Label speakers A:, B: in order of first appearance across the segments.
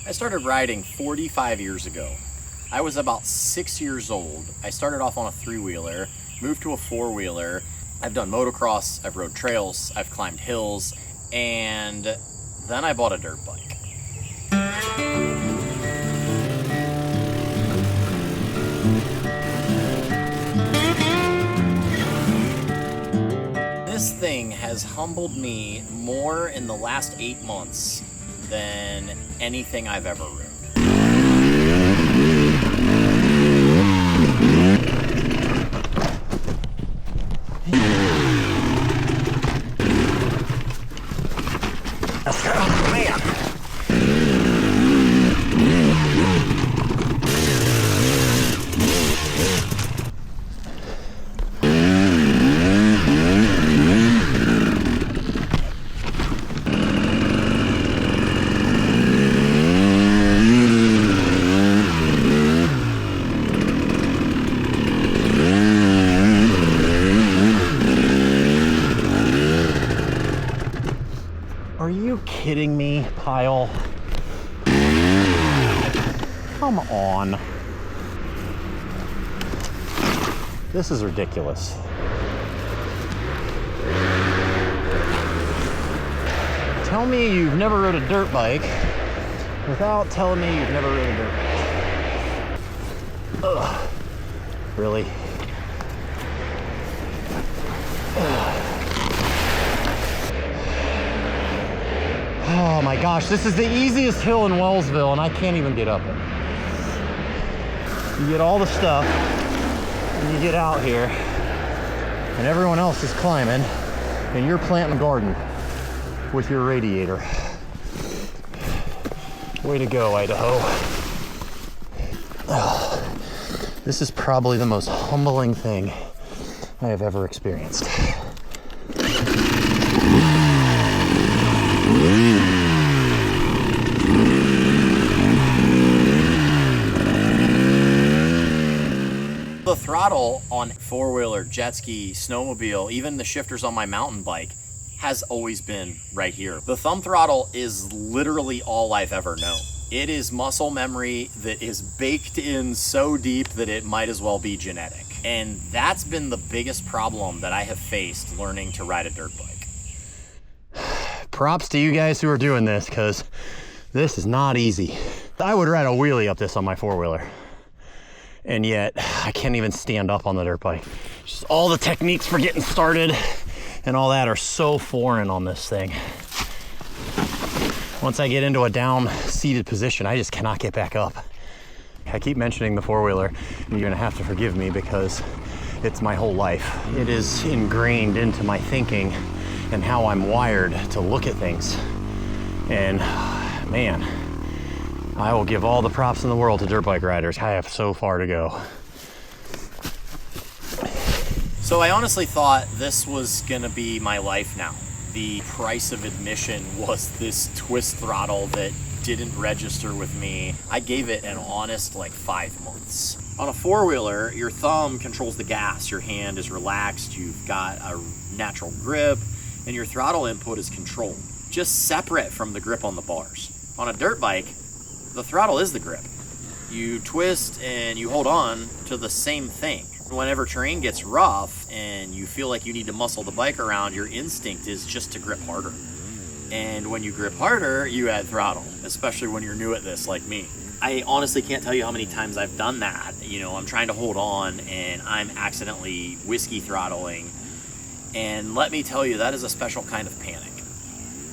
A: I started riding 45 years ago. I was about 6 years old. I started off on a three-wheeler, moved to a four-wheeler. I've done motocross, I've rode trails, I've climbed hills, and then I bought a dirt bike. This thing has humbled me more in the last 8 months than anything I've ever ridden. Oh, man. Are you kidding me, Kyle? Come on. This is ridiculous. Tell me you've never rode a dirt bike without telling me you've never rode a dirt bike. Ugh. Really? Ugh. Oh my gosh, this is the easiest hill in Wellsville and I can't even get up it. You get all the stuff and you get out here and everyone else is climbing and you're planting a garden with your radiator. Way to go, Idaho. Oh, this is probably the most humbling thing I have ever experienced. The throttle on four-wheeler, jet ski, snowmobile, even the shifters on my mountain bike has always been right here. The thumb throttle is literally all I've ever known. It is muscle memory that is baked in so deep that it might as well be genetic. And that's been the biggest problem that I have faced learning to ride a dirt bike. Props to you guys who are doing this, because this is not easy. I would ride a wheelie up this on my four-wheeler. And yet, I can't even stand up on the dirt bike. Just all the techniques for getting started and all that are so foreign on this thing. Once I get into a down-seated position, I just cannot get back up. I keep mentioning the four-wheeler, and you're gonna have to forgive me because it's my whole life. It is ingrained into my thinking and how I'm wired to look at things. And man, I will give all the props in the world to dirt bike riders. I have so far to go. So I honestly thought this was gonna be my life now. The price of admission was this twist throttle that didn't register with me. I gave it an honest 5 months. On a four-wheeler, your thumb controls the gas, your hand is relaxed, you've got a natural grip, and your throttle input is controlled, just separate from the grip on the bars. On a dirt bike, the throttle is the grip. You twist and you hold on to the same thing. Whenever terrain gets rough and you feel like you need to muscle the bike around, your instinct is just to grip harder. And when you grip harder, you add throttle, especially when you're new at this like me. I honestly can't tell you how many times I've done that. You know, I'm trying to hold on and I'm accidentally whiskey throttling. And let me tell you, that is a special kind of panic.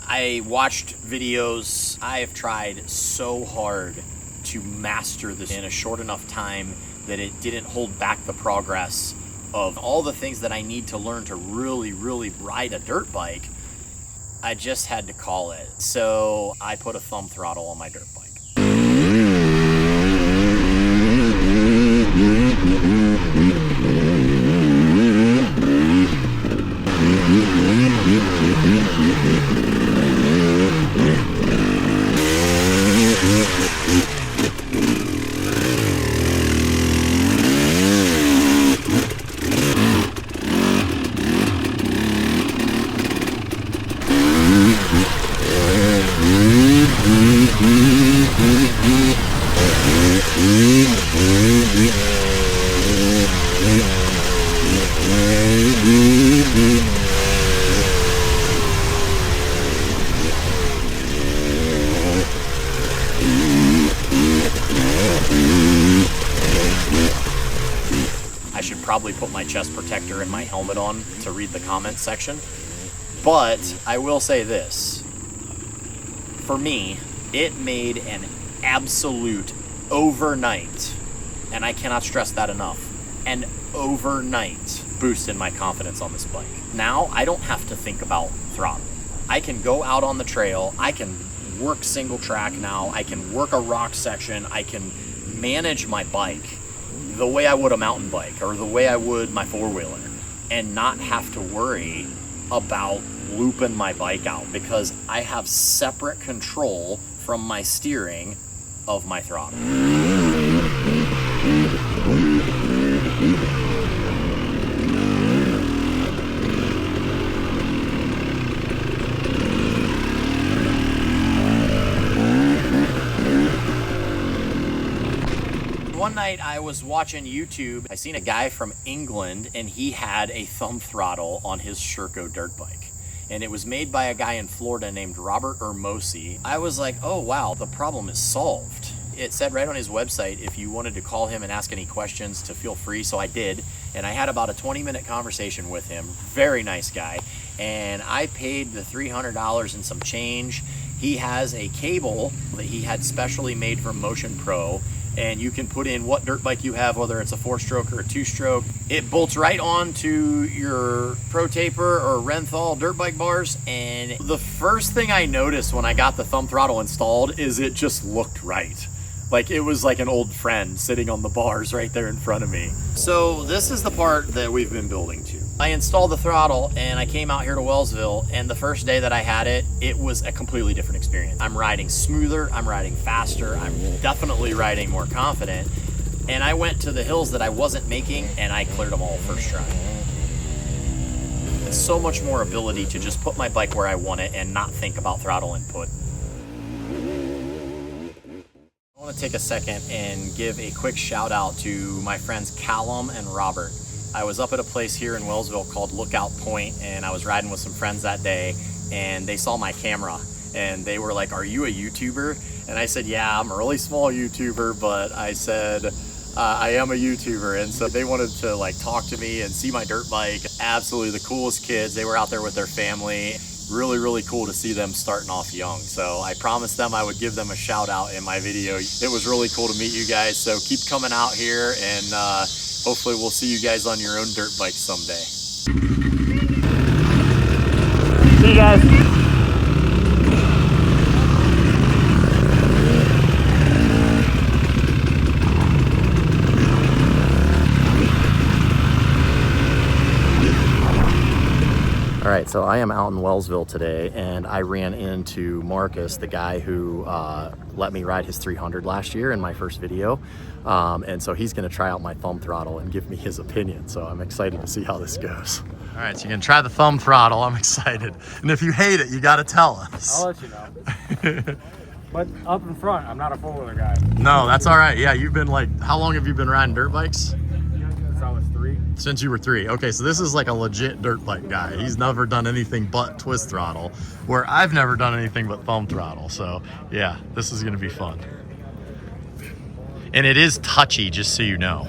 A: I watched videos. I have tried so hard to master this in a short enough time that it didn't hold back the progress of all the things that I need to learn to really, really ride a dirt bike. I just had to call it. So I put a thumb throttle on my dirt bike. I should probably put my chest protector and my helmet on to read the comments section. But I will say this. For me, it made an absolute overnight, and I cannot stress that enough, an overnight boost in my confidence on this bike. Now, I don't have to think about throttle. I can go out on the trail, I can work single track now, I can work a rock section, I can manage my bike the way I would a mountain bike or the way I would my four-wheeler, and not have to worry about looping my bike out because I have separate control from my steering of my throttle. One night I was watching YouTube. I seen a guy from England and he had a thumb throttle on his Sherco dirt bike. And it was made by a guy in Florida named Robert Ermosi. I was like, oh wow, the problem is solved. It said right on his website, if you wanted to call him and ask any questions, to feel free, so I did. And I had about a 20-minute conversation with him. Very nice guy. And I paid the $300 and some change. He has a cable that he had specially made from Motion Pro, and you can put in what dirt bike you have, whether it's a 4-stroke or a 2-stroke. It bolts right onto your Pro Taper or Renthal dirt bike bars, and the first thing I noticed when I got the thumb throttle installed is it just looked right. Like it was like an old friend sitting on the bars right there in front of me. So this is the part that we've been building to. I installed the throttle and I came out here to Wellsville, and the first day that I had it, it was a completely different experience. I'm riding smoother, I'm riding faster, I'm definitely riding more confident. And I went to the hills that I wasn't making and I cleared them all first try. It's so much more ability to just put my bike where I want it and not think about throttle input. I want to take a second and give a quick shout out to my friends Callum and Robert. I was up at a place here in Wellsville called Lookout Point, and I was riding with some friends that day, and they saw my camera and they were like, "Are you a YouTuber?" And I said, "Yeah, I'm a really small YouTuber, but I said I am a YouTuber." And so they wanted to like talk to me and see my dirt bike. Absolutely the coolest kids. They were out there with their family. Really, really cool to see them starting off young. So I promised them I would give them a shout out in my video. It was really cool to meet you guys. So keep coming out here, and hopefully we'll see you guys on your own dirt bike someday. See you guys. All right, so I am out in Wellsville today, and I ran into Marcus, the guy who let me ride his 300 last year in my first video. And so he's gonna try out my thumb throttle and give me his opinion. So I'm excited to see how this goes. All right, so you can try the thumb throttle. I'm excited. And if you hate it, you gotta tell us.
B: I'll let you know. But up in front, I'm not a four-wheeler guy.
A: No, that's all right. Yeah, you've been like, how long have you been riding dirt bikes?
B: Since I was 3.
A: Since you were 3. Okay, so this is like a legit dirt bike guy. He's never done anything but twist throttle, where I've never done anything but thumb throttle. So yeah, this is gonna be fun. And it is touchy, just so you know.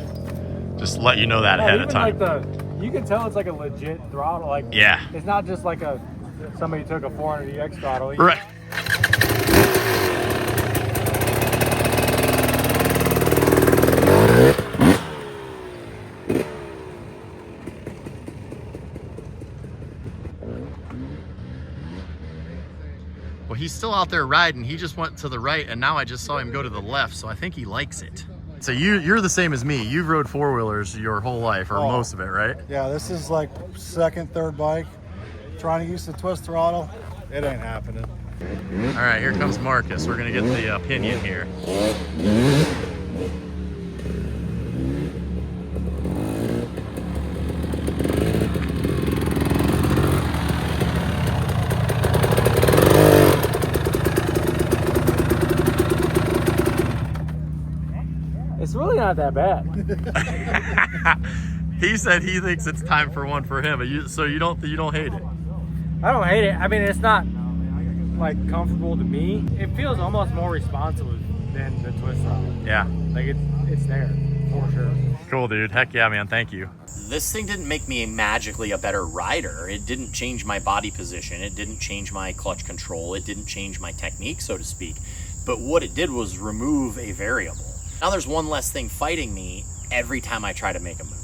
A: Just let you know that ahead of time.
B: Like you can tell it's like a legit throttle. Like,
A: yeah,
B: it's not just like somebody took a 400EX throttle.
A: Right. Well, he's still out there riding. He just went to the right, and now I just saw him go to the left, so I think he likes it. So you're the same as me. You've rode four-wheelers your whole life, or most of it, right?
C: Yeah, this is like second, third bike. Trying to use the twist throttle, it ain't happening.
A: All right, here comes Marcus. We're gonna get the opinion here.
B: really not that bad.
D: He said he thinks it's time for one for him. So you don't hate it?
B: I don't hate it. I mean, it's not like comfortable to me. It feels almost more responsive than the twist throttle.
D: Yeah.
B: Like it's there for sure.
D: Cool, dude. Heck yeah, man. Thank you.
A: This thing didn't make me magically a better rider. It didn't change my body position. It didn't change my clutch control. It didn't change my technique, so to speak. But what it did was remove a variable. Now there's one less thing fighting me every time I try to make a move.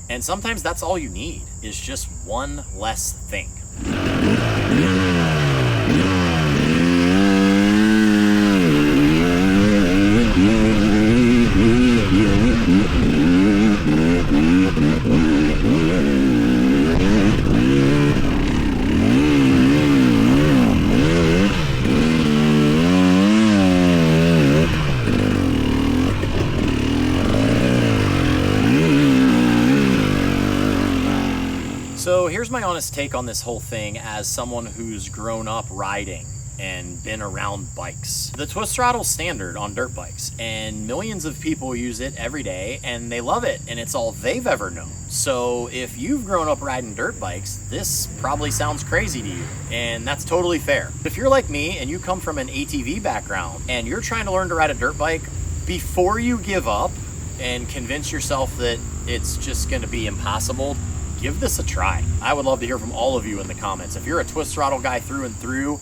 A: And sometimes that's all you need, is just one less thing. So here's my honest take on this whole thing as someone who's grown up riding and been around bikes. The twist throttle's standard on dirt bikes, and millions of people use it every day and they love it, and it's all they've ever known. So if you've grown up riding dirt bikes, this probably sounds crazy to you, and that's totally fair. If you're like me and you come from an ATV background and you're trying to learn to ride a dirt bike, before you give up and convince yourself that it's just going to be impossible, give this a try. I would love to hear from all of you in the comments. If you're a twist throttle guy through and through,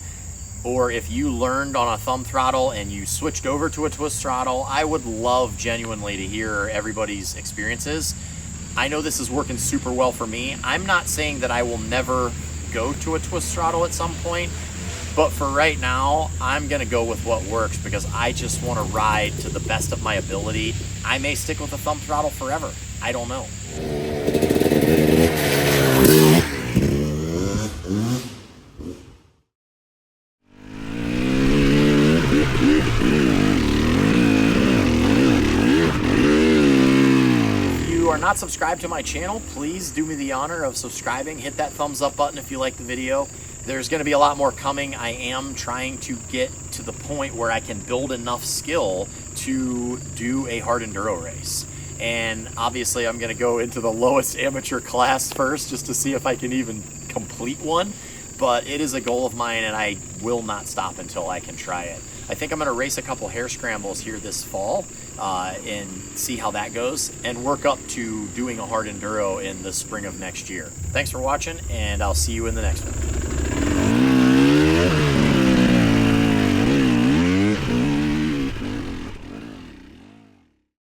A: or if you learned on a thumb throttle and you switched over to a twist throttle, I would love genuinely to hear everybody's experiences. I know this is working super well for me. I'm not saying that I will never go to a twist throttle at some point, but for right now, I'm gonna go with what works because I just wanna ride to the best of my ability. I may stick with a thumb throttle forever. I don't know. If you are not subscribed to my channel, please do me the honor of subscribing. Hit that thumbs up button if you like the video. There's going to be a lot more coming. I am trying to get to the point where I can build enough skill to do a hard enduro race. And obviously I'm going to go into the lowest amateur class first just to see if I can even complete one. But it is a goal of mine and I will not stop until I can try it. I think I'm going to race a couple hare scrambles here this fall and see how that goes and work up to doing a hard enduro in the spring of next year. Thanks for watching, and I'll see you in the next one.